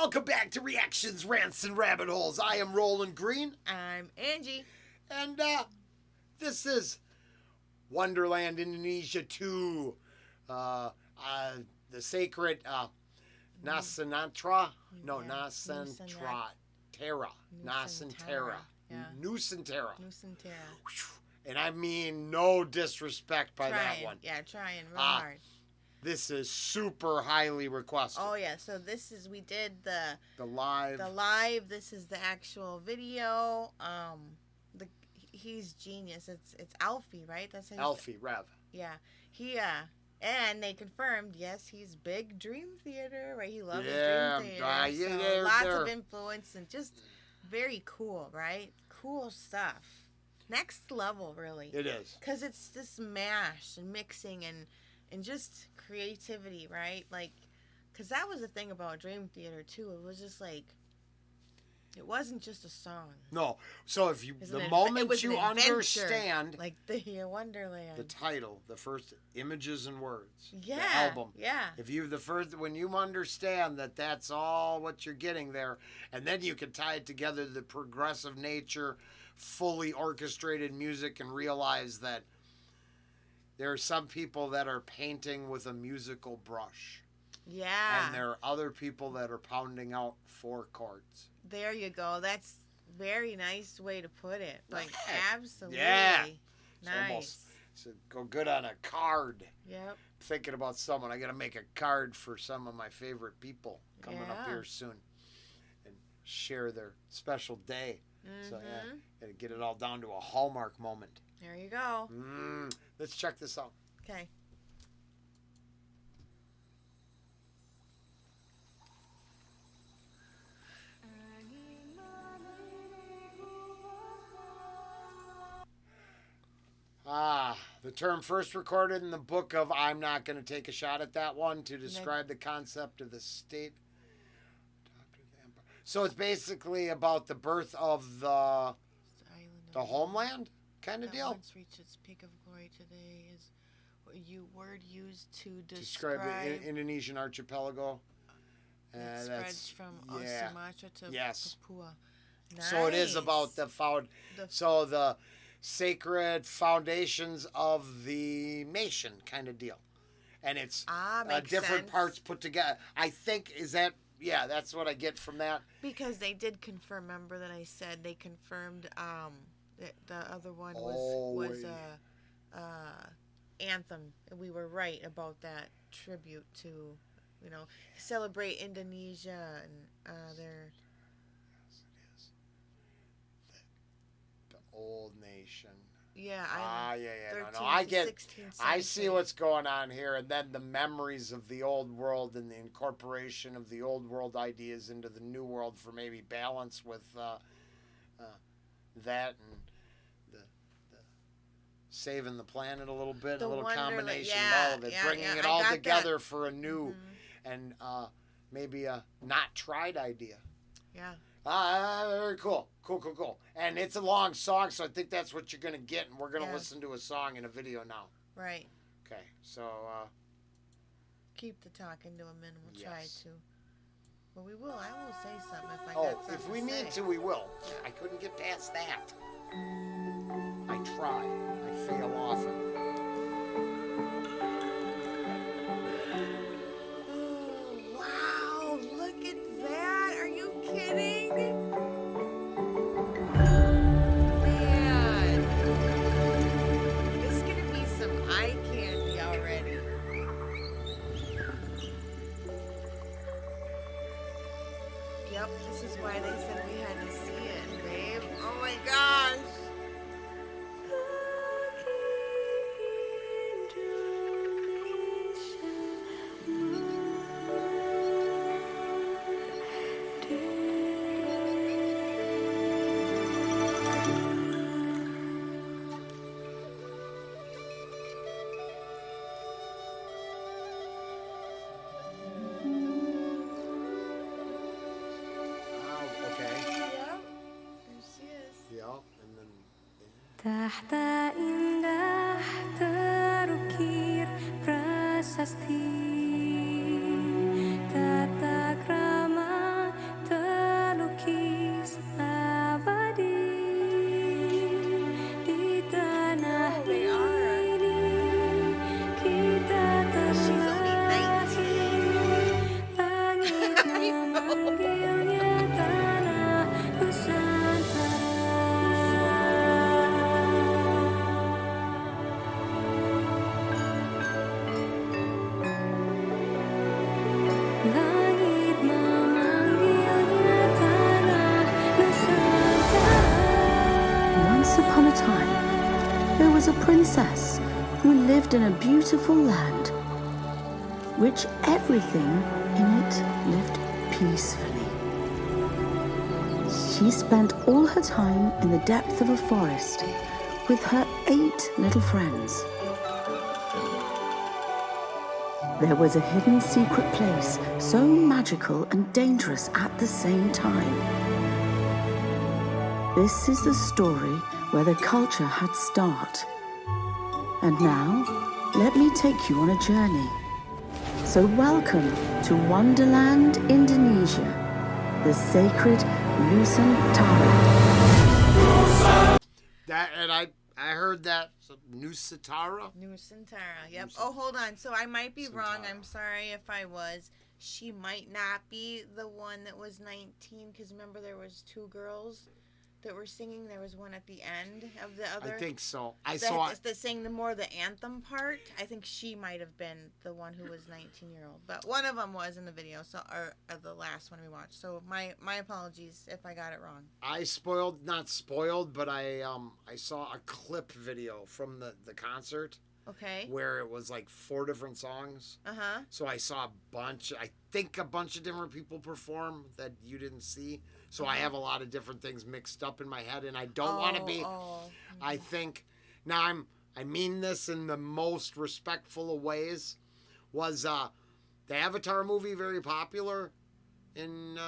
welcome back to Reactions, Rants, and Rabbit Holes. I am Rollen Green. I'm Angie. And this is Wonderland, Indonesia 2. The sacred Nusantara. No, Nusantara. Nusantara. Yeah. Nusantara. Nusantara. And I mean no disrespect by that one. Yeah, trying real hard. This is super highly requested. Oh yeah, so we did the live. This is the actual video. He's genius. It's Alfie, right? That's his Alfie Rev. Yeah. And they confirmed, yes, he's big Dream Theater, right? He loves Dream Theater. So lots of influence and just very cool, right? Cool stuff. Next level, really. It is. Because it's this mash and mixing and just creativity, right? Like, because that was the thing about Dream Theater, too. It was just like, it wasn't just a song. No. So if you, the moment you understand, like the Wonderland, the title, the first images and words, yeah, the album, yeah. If you when you understand that that's all what you're getting there, and then you can tie it together, the progressive nature, fully orchestrated music, and realize that there are some people that are painting with a musical brush. Yeah. And there are other people that are pounding out 4 chords. There you go. That's very nice way to put it. Like, absolutely. Yeah. Nice. So go good on a card. Yep. Thinking about someone. I got to make a card for some of my favorite people coming up here soon. And share their special day. Mm-hmm. So, yeah, got to get it all down to a Hallmark moment. There you go. Let's check this out. Okay. The term first recorded in the book of, I'm not going to take a shot at that one, to describe the concept of the state. So it's basically about the birth of the homeland kind of deal. Once reached its peak of glory today is word used to describe the Indonesian archipelago. It spreads from Sumatra to Papua. Nice. So it is about the sacred foundations of the nation kind of deal. And it's different parts put together. I think, that's what I get from that. Because they did confirm, remember that I said they confirmed the other one was anthem. We were right about that tribute to, celebrate Indonesia and their... Old nation. Yeah, No, I get. I see what's going on here, and then the memories of the old world and the incorporation of the old world ideas into the new world for maybe balance with that and the saving the planet a little bit, a little combination of all of it, bringing it all together for a new and maybe a not tried idea. Yeah. Very cool. Cool. And it's a long song, so I think that's what you're going to get, and we're going to listen to a song in a video now. Right. Okay, so... keep the talking to a minimum. Try to. Well, we will. I will say something if I got something if we need to, we will. I couldn't get past that. I try. I fail often. Wow, look at that. Are you kidding? Yep, this is why they said we had to see it, babe. Oh my gosh. تحت indah terukir prasasti tata krama princess who lived in a beautiful land, which everything in it lived peacefully. She spent all her time in the depth of a forest with her 8 little friends. There was a hidden secret place, so magical and dangerous at the same time. This is the story where the culture had start. And now, let me take you on a journey. So welcome to Wonderland, Indonesia, the sacred Nusantara. That, and I heard that. Nusantara? Nusantara, yep. Oh, hold on. So I might be wrong. I'm sorry if I was. She might not be the one that was 19, because remember there was 2 girls that were singing. There was one at the end of the other. I think so. That sang the anthem part. I think she might have been the one who was 19-year-old, but one of them was in the video. So, or the last one we watched. So my apologies if I got it wrong. Not spoiled, but I saw a clip video from the concert. Okay. Where it was like 4 different songs. Uh-huh. So I saw a bunch of different people perform that you didn't see. So I have a lot of different things mixed up in my head, and I don't want to be. I think now I mean this in the most respectful of ways. Was the Avatar movie very popular in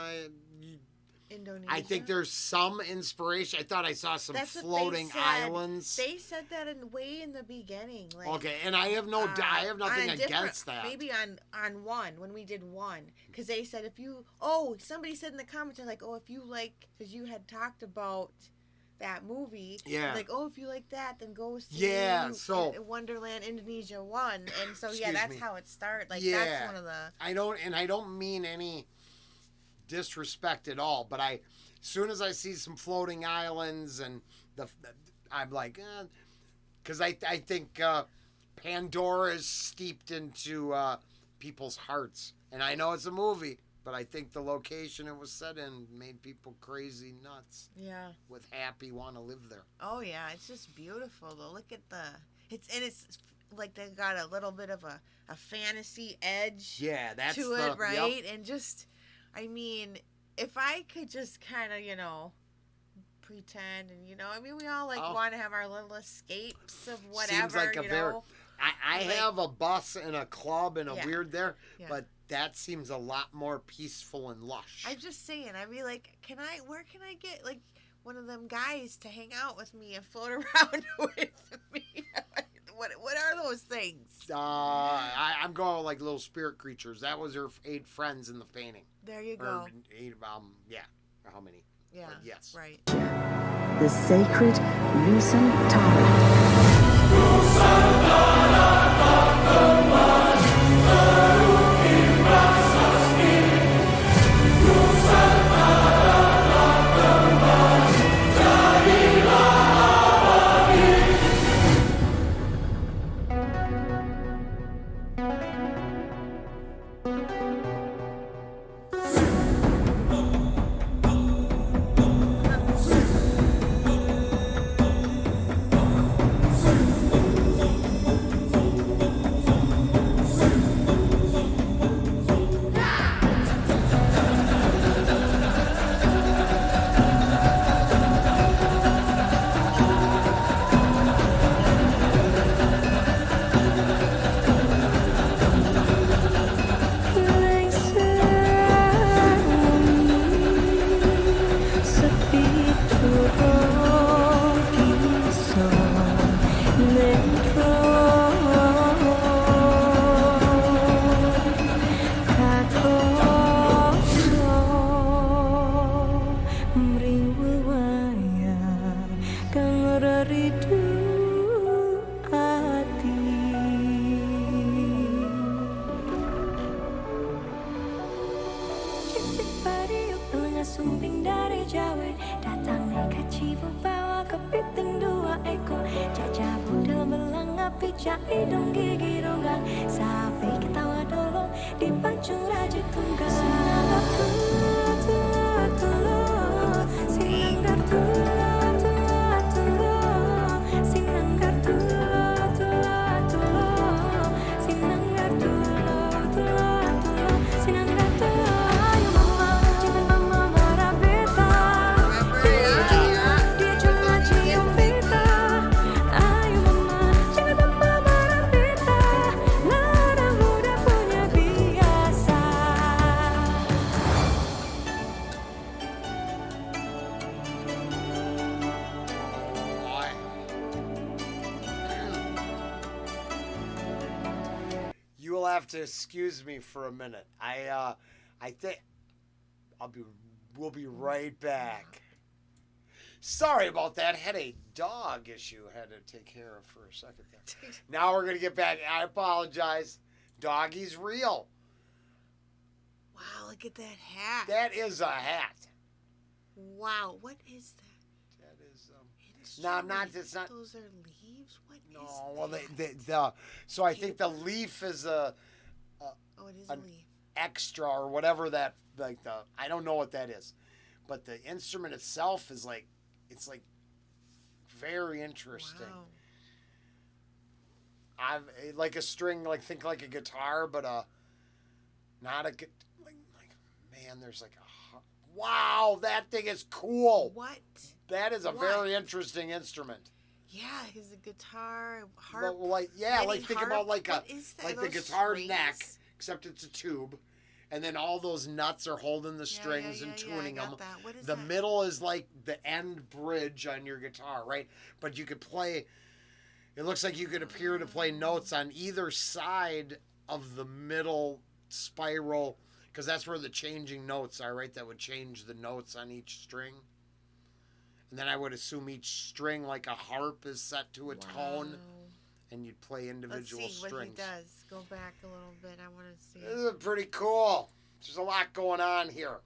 Indonesia? I think there's some inspiration. I thought I saw some floating islands. They said that way in the beginning. Like, okay, and I have nothing against that. Maybe on one, when we did one. Because they said somebody said in the comments, if you like, because you had talked about that movie. Yeah. Like, if you like that, then go see Wonderland Indonesia 1. And so, that's how it started. Like, that's one of the... I don't mean any disrespect at all, but as soon as I see some floating islands and I'm like, because I think Pandora is steeped into people's hearts, and I know it's a movie, but I think the location it was set in made people crazy nuts. Yeah. With happy want to live there. Oh yeah, it's just beautiful though. Look at it's like they got a little bit of a fantasy edge. Yeah, that's to it, right? Yep. And just. I mean, if I could just kind of, pretend and, we all want to have our little escapes of whatever, seems like I have a bus and a club and a weird there, but that seems a lot more peaceful and lush. I'm just saying, I'd be like, where can I get, one of them guys to hang out with me and float around with me? What are those things? I'm going with little spirit creatures. That was her 8 friends in the painting. There you go. Or 8, how many? Yeah, but yes. Right. The sacred Nusantara. Sumping dari Jawa datang kaci membawa kepiting 2 ekor Cacabu dalam belang api cak hidung gigi ronggang Sapi ketawa dolong dipancung raja tunggal Sinanggar tular tular Sinanggar tular tular tular Sinanggar tular have to excuse me for a minute. I think we'll be right back. Sorry about that. Had a dog issue I had to take care of for a second there. Now we're going to get back. I apologize. Doggy's real. Wow, look at that hat. That is a hat. Wow, what is that? That is, no, I'm not. It's not. Those are leaves? What is that? No, well, so I think the leaf is oh, it is a leaf. Extra or whatever that, I don't know what that is. But the instrument itself is it's very interesting. Wow. I've like a string, think like a guitar, but not a man. There's wow, that thing is cool. What? That is a very interesting instrument. Yeah, it's a guitar, harp. Think about what is that? the guitar neck, except it's a tube, and then all those nuts are holding the strings and tuning them. What is the that? middle is like the end bridge on your guitar, right? But you could play. It looks like you could appear to play notes on either side of the middle spiral, because that's where the changing notes are, right? That would change the notes on each string. And then I would assume each string, like a harp, is set to a tone, and you'd play individual Let's see strings. what he does. Go back a little bit. I want to see. This is pretty cool. There's a lot going on here.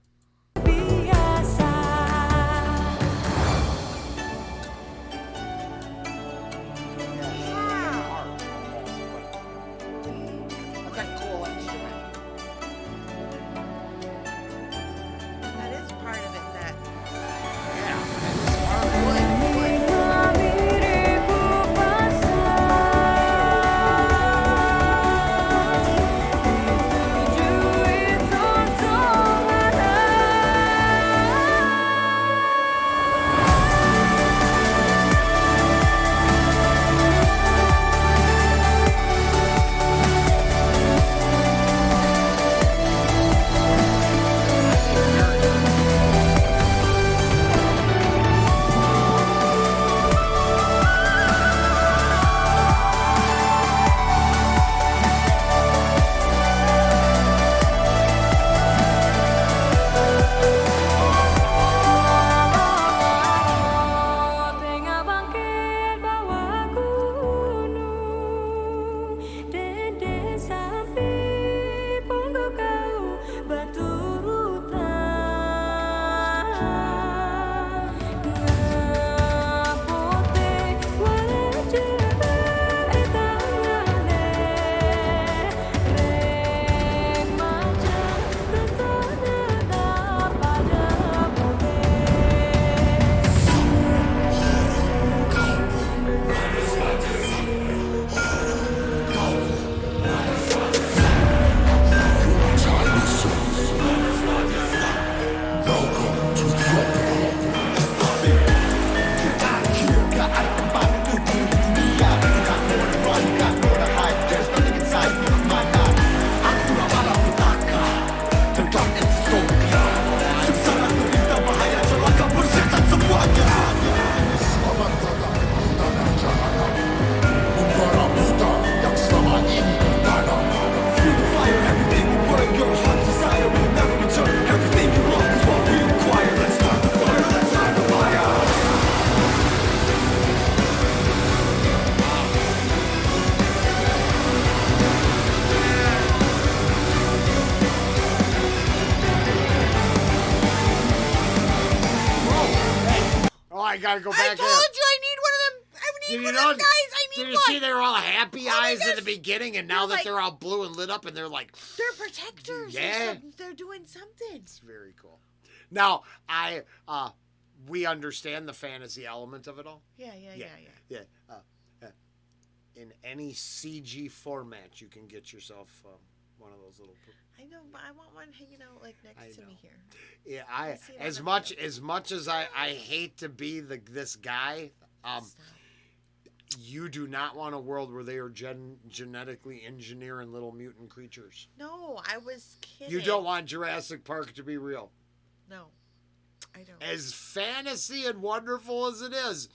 I gotta go back there. I told you I need one of them. I need one of them guys. I need one. Did you see they were all happy eyes at the beginning, and now that they're all blue and lit up, and they're like... They're protectors. Yeah. They're doing something. It's very cool. Now, we understand the fantasy element of it all. Yeah. In any CG format, you can get yourself one of those little... I know, but I want one hanging out next to me here. Yeah, as much as I hate to be this guy, you do not want a world where they are genetically engineering little mutant creatures. No, I was kidding. You don't want Jurassic Park to be real. No, I don't. As fantasy and wonderful as it is,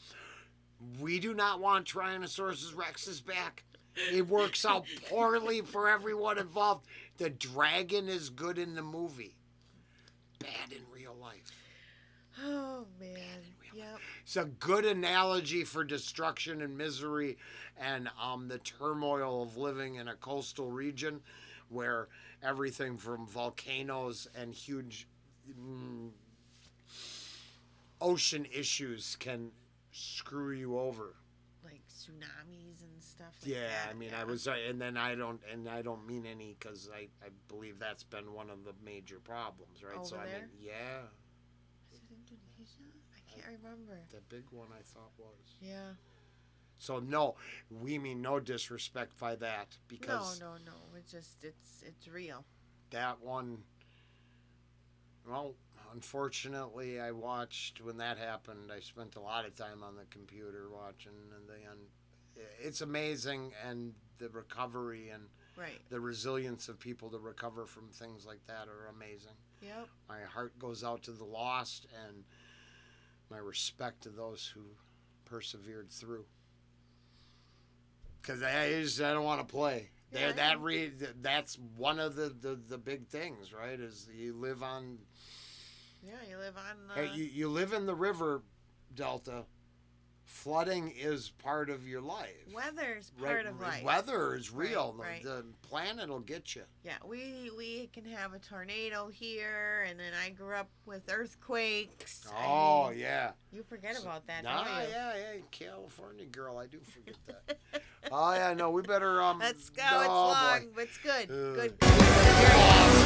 we do not want Tyrannosaurus Rex's back. It works out poorly for everyone involved. The dragon is good in the movie, bad in real life. Oh man, yep. It's a good analogy for destruction and misery, and the turmoil of living in a coastal region, where everything from volcanoes and huge ocean issues can screw you over. Like tsunamis and stuff like Yeah, that. I mean, I was, and then I don't mean any, because I believe that's been one of the major problems, right? Over so I there? mean, yeah, Is it Indonesia? I can't remember. the big one I thought was. Yeah. So no, we mean no disrespect by that, because No. It's just it's real. that one, well, unfortunately, I watched when that happened. I spent a lot of time on the computer watching, and it's amazing, and the recovery and Right. the resilience of people to recover from things like that are amazing. Yep. My heart goes out to the lost, and my respect to those who persevered through. Because I don't want to play. Yeah, That's one of the big things, right? Is you live on. Yeah, you live on. You live in the river delta. Flooding is part of your life. Weather's part of life. Weather is real. Right. The planet will get you. Yeah, we can have a tornado here, and then I grew up with earthquakes. Oh, yeah. You forget about that, Nah, don't you? yeah, California girl, I do forget that. Oh, yeah, no, we better Let's go. Oh, it's boy. long, but it's good. Good. That's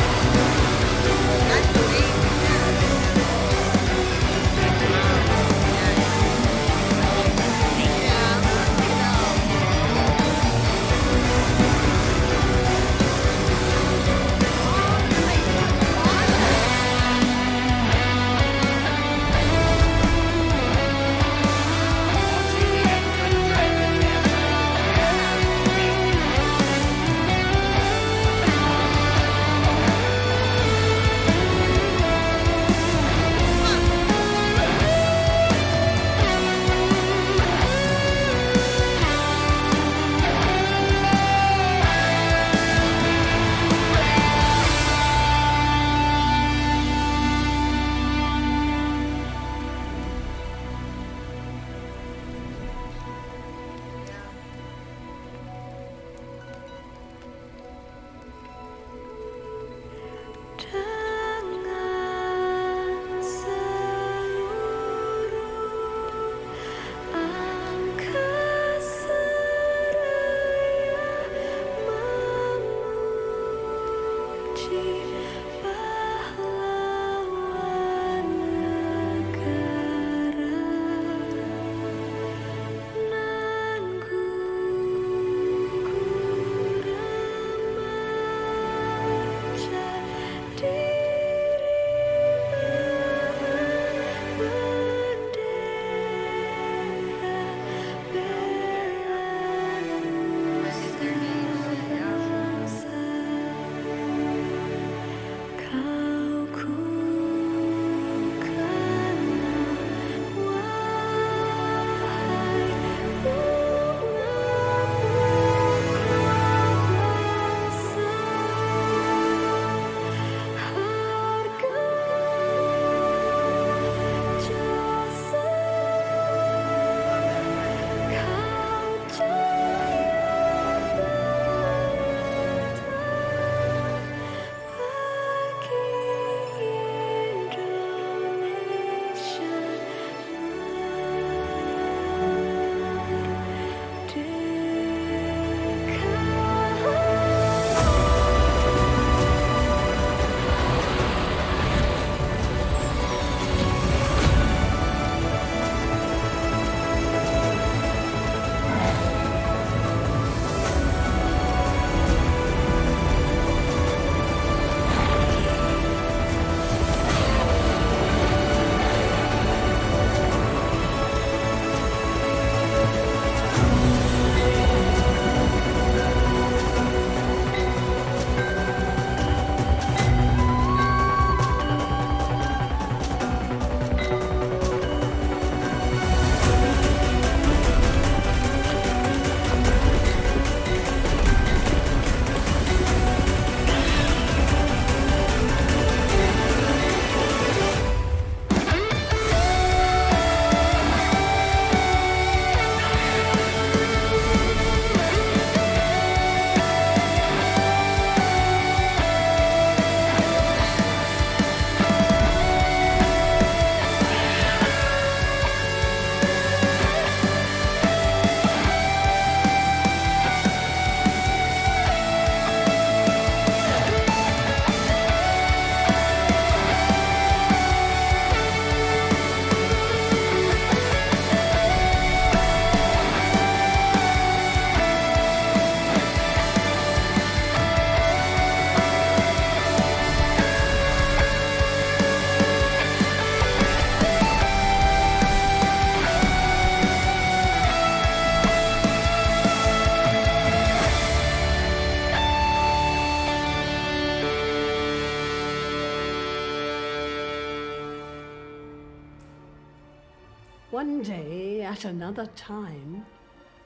One day, at another time,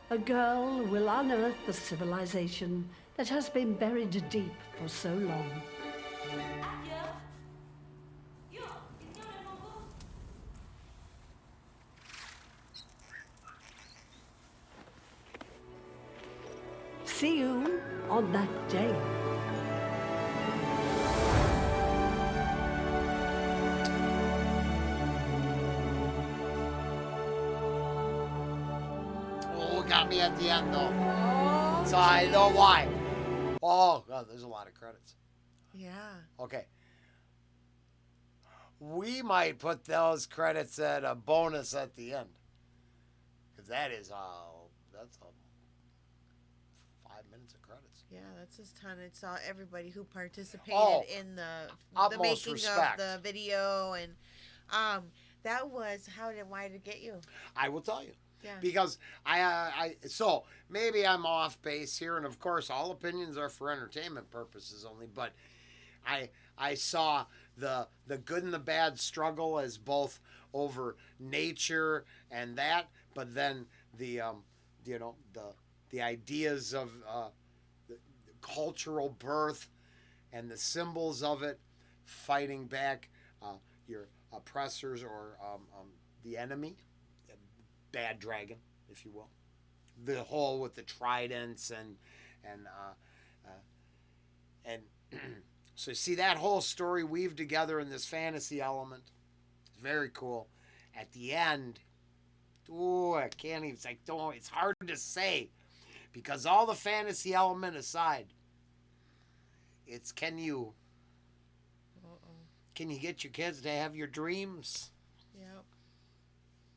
a girl will unearth the civilization that has been buried deep for so long. See you on that day. Oh, got me at the end though. So I know why. Oh, God, there's a lot of credits. Yeah. Okay. We might put those credits at a bonus at the end. Because that's 5 minutes of credits. Yeah, that's his ton. It's all everybody who participated in the utmost making respect. of the video, and that was why did it get you? I will tell you. Yeah. Because so maybe I'm off base here, and of course all opinions are for entertainment purposes only, but I saw the good and the bad struggle as both over nature and that, but then the ideas of the cultural birth and the symbols of it, fighting back your oppressors or the enemy, bad dragon, if you will. The whole with the tridents and so see that whole story weaved together in this fantasy element. It's very cool. At the end, I can't even. It's hard to say because all the fantasy element aside, it's can you get your kids to have your dreams? Yep.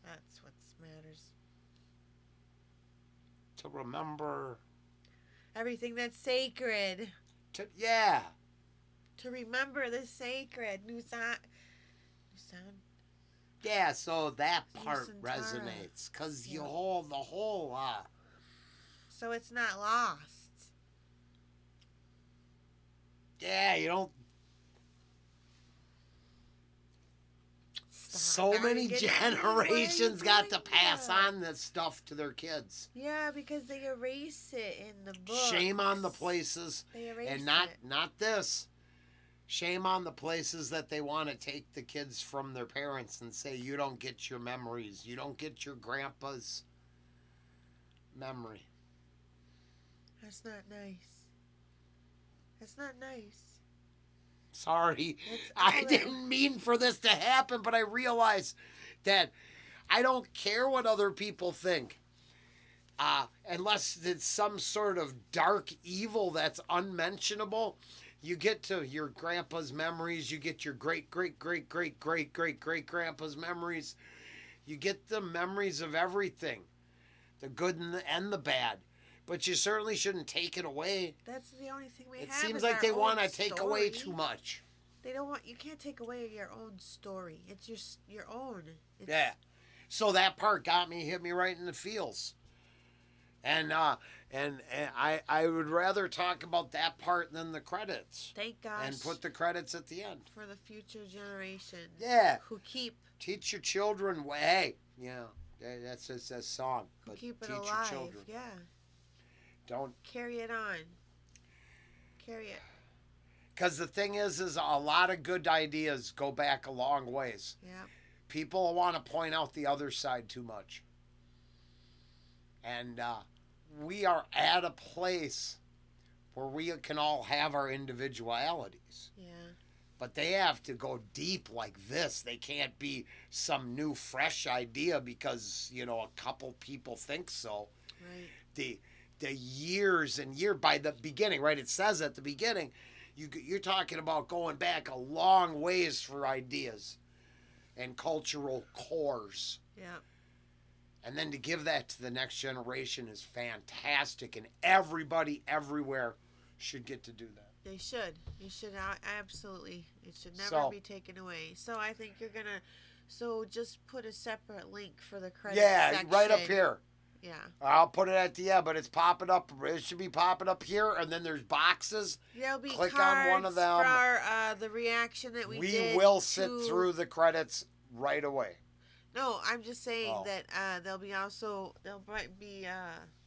That's what matters. To remember everything that's sacred. To remember the sacred. Nusantara. Yeah, so that part Nusantara. resonates because the whole. So it's not lost. Yeah, you don't. So many generations got to pass on this stuff to their kids. Yeah, because they erase it in the book. Shame on the places, and not this. Shame on the places that they want to take the kids from their parents and say, you don't get your memories. You don't get your grandpa's memory. That's not nice. That's not nice. Sorry. I didn't mean for this to happen, but I realize that I don't care what other people think. Unless it's some sort of dark evil that's unmentionable. You get to your grandpa's memories. You get your great-great-great-great-great-great-great-grandpa's memories. You get the memories of everything. The good and the bad. But you certainly shouldn't take it away. That's the only thing we have. It seems like they want to take away too much. They don't want. You can't take away your own story. It's your own. Yeah. So that part hit me right in the feels. And I would rather talk about that part than the credits. Thank gosh. And put the credits at the end. For the future generations. Yeah. Who teach your children. Hey, that's just a song. But keep it teach alive. Your children. Yeah. Don't carry it on. Carry it. Because the thing is a lot of good ideas go back a long ways. Yeah. People want to point out the other side too much. And we are at a place where we can all have our individualities. Yeah. But they have to go deep like this. They can't be some new, fresh idea because, a couple people think so. Right. The years and by the beginning, right? It says at the beginning, you're talking about going back a long ways for ideas and cultural cores. Yeah. And then to give that to the next generation is fantastic, and everybody everywhere should get to do that. They should. You should absolutely. It should never be taken away. So I think you're gonna. So just put a separate link for the credits section. Right up here. Yeah. I'll put it at the end, but it's popping up. It should be popping up here, and then there's boxes. There'll be Click cards on one of them. For the reaction that we did. We will sit through the credits right away. No, I'm just saying Oh. that there might be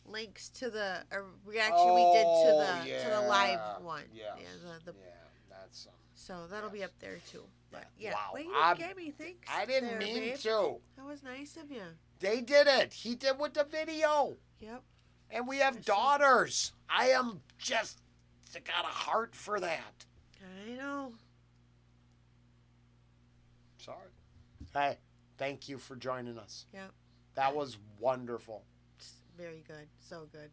links to the reaction we did to the live one. Yes. Yeah, That's so that'll be yes. up there too. But yeah, Wow. well, you didn't get me. Thanks. I didn't there, mean babe. to. That was nice of you. They did it. He did with the video. Yep. And we have daughters. I am just got a heart for that. I know. Sorry. Hey, thank you for joining us. Yep. That was wonderful. Very good. So good.